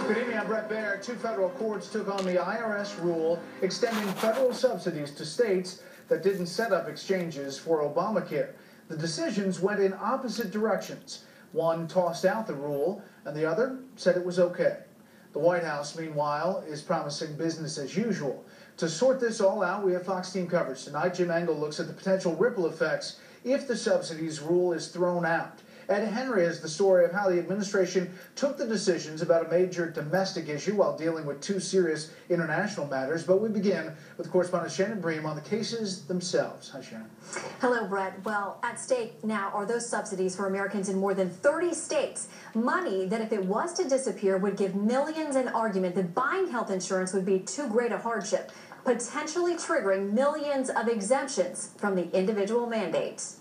Good evening, I'm Brett Baer. Two federal courts took on the IRS rule extending federal subsidies to states that didn't set up exchanges for Obamacare. The decisions went in opposite directions. One tossed out the rule, and the other said it was okay. The White House, meanwhile, is promising business as usual. To sort this all out, we have Fox team coverage tonight. Jim Engel looks at the potential ripple effects if the subsidies rule is thrown out. Ed Henry has the story of how the administration took the decisions about a major domestic issue while dealing with two serious international matters. But we begin with correspondent Shannon Bream on the cases themselves. Hi, Shannon. Hello, Brett. Well, at stake now are those subsidies for Americans in more than 30 states. Money that, if it was to disappear, would give millions an argument that buying health insurance would be too great a hardship, potentially triggering millions of exemptions from the individual mandates.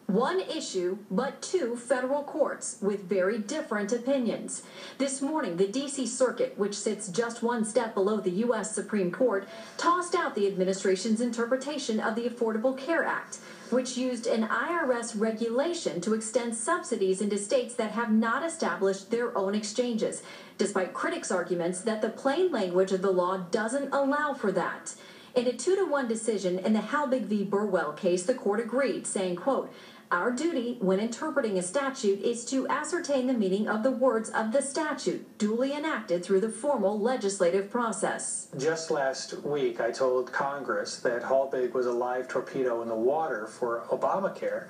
One issue, but two federal courts with very different opinions. This morning, the D.C. Circuit, which sits just one step below the U.S. Supreme Court, tossed out the administration's interpretation of the Affordable Care Act, which used an IRS regulation to extend subsidies into states that have not established their own exchanges, despite critics' arguments that the plain language of the law doesn't allow for that. In a 2-1 decision in the Halbig v. Burwell case, the court agreed, saying, quote, "Our duty when interpreting a statute is to ascertain the meaning of the words of the statute, duly enacted through the formal legislative process." Just last week, I told Congress that Halbig was a live torpedo in the water for Obamacare,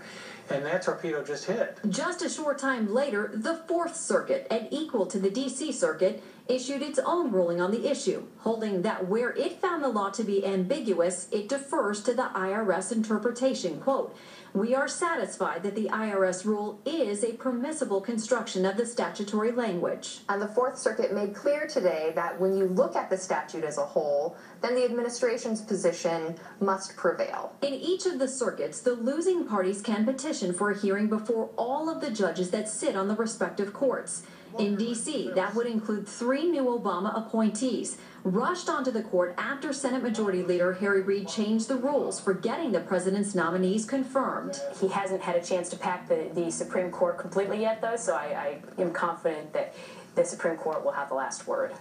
and that torpedo just hit. Just a short time later, the Fourth Circuit, and equal to the D.C. Circuit, issued its own ruling on the issue, holding that where it found the law to be ambiguous, it defers to the IRS interpretation. Quote, "We are satisfied that the IRS rule is a permissible construction of the statutory language." And the Fourth Circuit made clear today that when you look at the statute as a whole, then the administration's position must prevail. In each of the circuits, the losing parties can petition for a hearing before all of the judges that sit on the respective courts. In D.C., that would include 3 new Obama appointees, rushed onto the court after Senate Majority Leader Harry Reid changed the rules for getting the president's nominees confirmed. He hasn't had a chance to pack the Supreme Court completely yet, though, so I am confident that the Supreme Court will have the last word.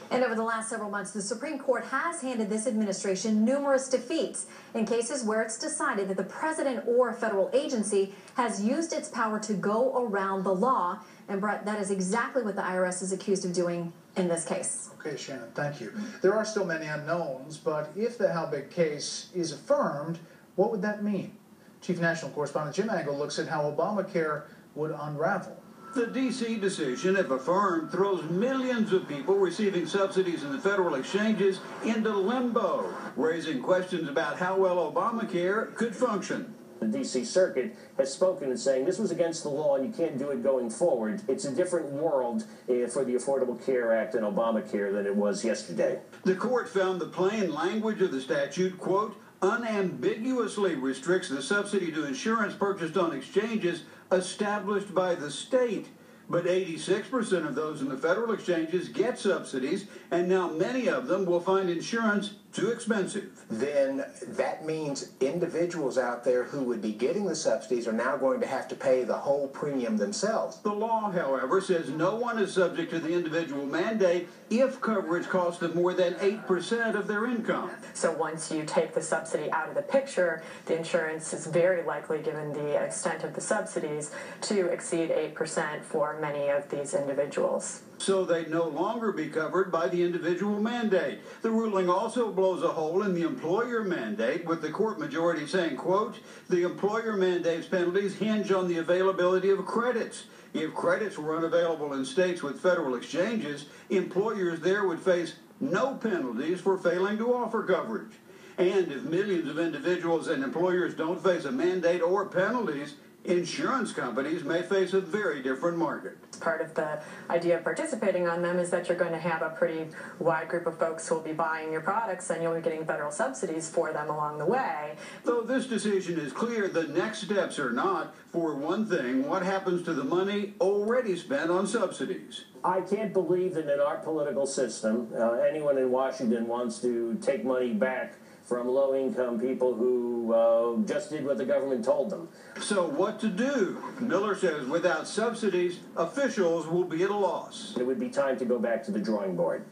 And over the last several months, the Supreme Court has handed this administration numerous defeats in cases where it's decided that the president or a federal agency has used its power to go around the law. And Brett, that is exactly what the IRS is accused of doing in this case. Okay, Shannon, thank you. There are still many unknowns, but if the Halbig case is affirmed, what would that mean? Chief National Correspondent Jim Engel looks at how Obamacare would unravel. The D.C. decision, if affirmed, throws millions of people receiving subsidies in the federal exchanges into limbo, raising questions about how well Obamacare could function. The D.C. Circuit has spoken and saying this was against the law and you can't do it going forward. It's a different world for the Affordable Care Act and Obamacare than it was yesterday. The court found the plain language of the statute, quote, unambiguously restricts the subsidy to insurance purchased on exchanges established by the state. But 86% of those in the federal exchanges get subsidies, and now many of them will find insurance too expensive. Then that means individuals out there who would be getting the subsidies are now going to have to pay the whole premium themselves. The law, however, says no one is subject to the individual mandate if coverage costs them more than 8% of their income. So once you take the subsidy out of the picture, the insurance is very likely, given the extent of the subsidies, to exceed 8% for many of these individuals. So they'd no longer be covered by the individual mandate. The ruling also blows a hole in the employer mandate, with the court majority saying, quote, the employer mandate's penalties hinge on the availability of credits. If credits were unavailable in states with federal exchanges, employers there would face no penalties for failing to offer coverage. And if millions of individuals and employers don't face a mandate or penalties, insurance companies may face a very different market. Part of the idea of participating on them is that you're going to have a pretty wide group of folks who will be buying your products, and you'll be getting federal subsidies for them along the way. Though this decision is clear, the next steps are not. For one thing, what happens to the money already spent on subsidies? I can't believe that in our political system, anyone in Washington wants to take money back from low-income people who just did what the government told them. So what to do? Miller says without subsidies, officials will be at a loss. It would be time to go back to the drawing board.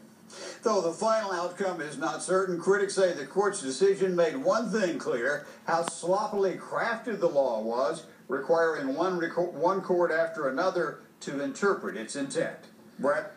Though the final outcome is not certain, critics say the court's decision made one thing clear: how sloppily crafted the law was, requiring one court after another to interpret its intent. Brett?